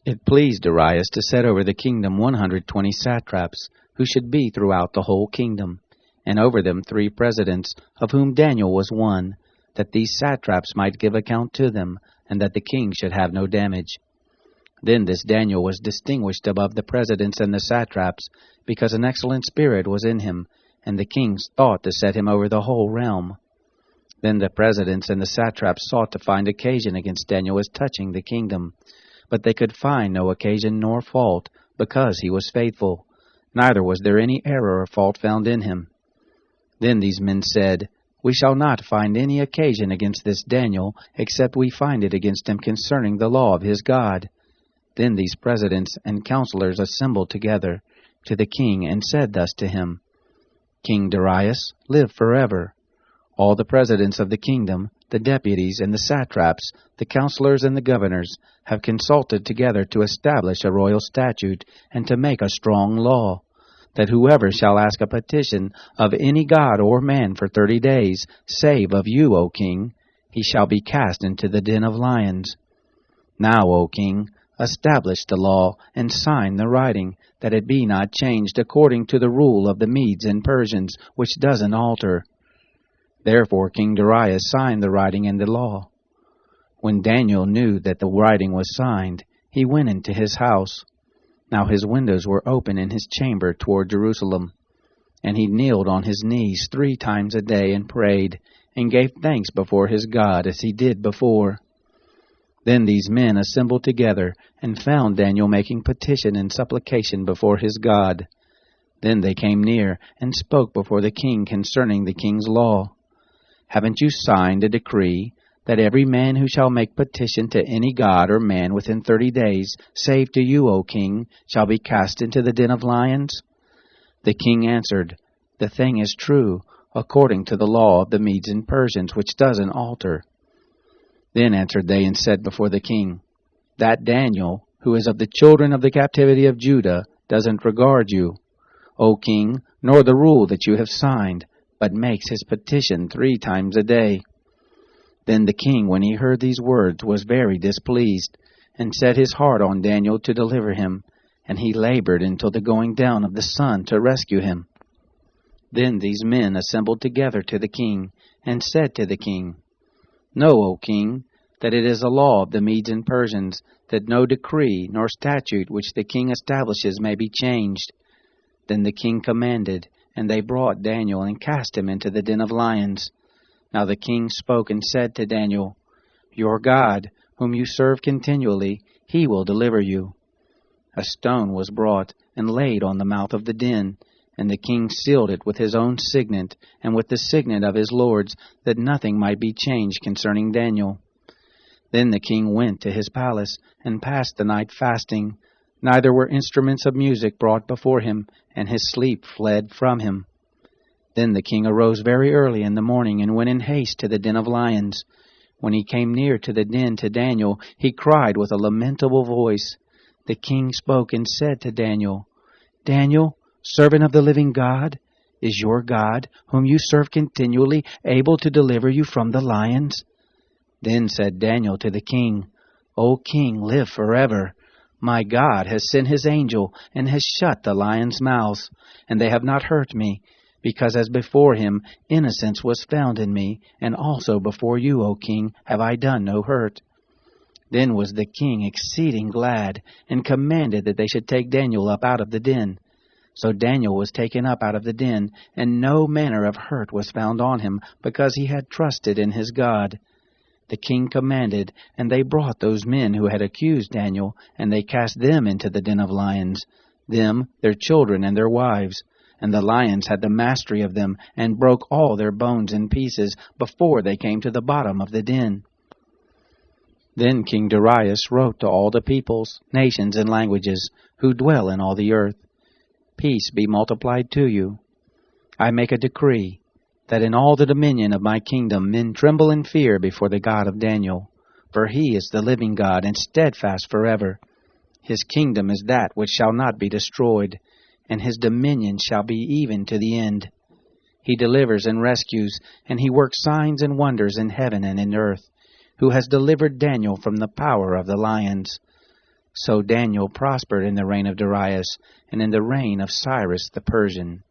It pleased Darius to set over the kingdom 120 satraps, who should be throughout the whole kingdom, and over them 3 presidents, of whom Daniel was one, that these satraps might give account to them, and that the king should have no damage. Then this Daniel was distinguished above the presidents and the satraps, because an excellent spirit was in him, and the king thought to set him over the whole realm. Then the presidents and the satraps sought to find occasion against Daniel as touching the kingdom, but they could find no occasion nor fault, because he was faithful, neither was there any error or fault found in him. Then these men said, We shall not find any occasion against this Daniel, except we find it against him concerning the law of his God. Then these presidents and counselors assembled together to the king, and said thus to him, King Darius, live forever. All the presidents of the kingdom, the deputies and the satraps, the counselors and the governors, have consulted together to establish a royal statute, and to make a strong law, that whoever shall ask a petition of any god or man for 30 days, save of you, O king, he shall be cast into the den of lions. Now, O king, establish the law, and sign the writing, that it be not changed according to the rule of the Medes and Persians, which doesn't alter. Therefore King Darius signed the writing and the law. When Daniel knew that the writing was signed, he went into his house. Now his windows were open in his chamber toward Jerusalem. And he kneeled on his knees 3 times a day and prayed, and gave thanks before his God as he did before. Then these men assembled together, and found Daniel making petition and supplication before his God. Then they came near, and spoke before the king concerning the king's law. Haven't you signed a decree, that every man who shall make petition to any god or man within 30 days, save to you, O king, shall be cast into the den of lions? The king answered, The thing is true, according to the law of the Medes and Persians, which doesn't alter. Then answered they and said before the king, That Daniel, who is of the children of the captivity of Judah, doesn't regard you, O king, nor the rule that you have signed, but makes his petition 3 times a day. Then the king, when he heard these words, was very displeased, and set his heart on Daniel to deliver him, and he labored until the going down of the sun to rescue him. Then these men assembled together to the king, and said to the king, Know, O king, that it is a law of the Medes and Persians, that no decree nor statute which the king establishes may be changed. Then the king commanded, and they brought Daniel and cast him into the den of lions. Now the king spoke and said to Daniel, Your God, whom you serve continually, he will deliver you. A stone was brought and laid on the mouth of the den, and the king sealed it with his own signet, and with the signet of his lords, that nothing might be changed concerning Daniel. Then the king went to his palace, and passed the night fasting. Neither were instruments of music brought before him, and his sleep fled from him. Then the king arose very early in the morning, and went in haste to the den of lions. When he came near to the den to Daniel, he cried with a lamentable voice. The king spoke and said to Daniel, Daniel, servant of the living God, is your God, whom you serve continually, able to deliver you from the lions? Then said Daniel to the king, O king, live forever. My God has sent his angel, and has shut the lions' mouths, and they have not hurt me, because as before him innocence was found in me, and also before you, O king, have I done no hurt. Then was the king exceeding glad, and commanded that they should take Daniel up out of the den. So Daniel was taken up out of the den, and no manner of hurt was found on him, because he had trusted in his God. The king commanded, and they brought those men who had accused Daniel, and they cast them into the den of lions, them, their children, and their wives. And the lions had the mastery of them, and broke all their bones in pieces, before they came to the bottom of the den. Then King Darius wrote to all the peoples, nations, and languages, who dwell in all the earth, Peace be multiplied to you. I make a decree, that in all the dominion of my kingdom men tremble in fear before the God of Daniel, for he is the living God, and steadfast forever. His kingdom is that which shall not be destroyed, and his dominion shall be even to the end. He delivers and rescues, and he works signs and wonders in heaven and in earth, who has delivered Daniel from the power of the lions. So Daniel prospered in the reign of Darius, and in the reign of Cyrus the Persian.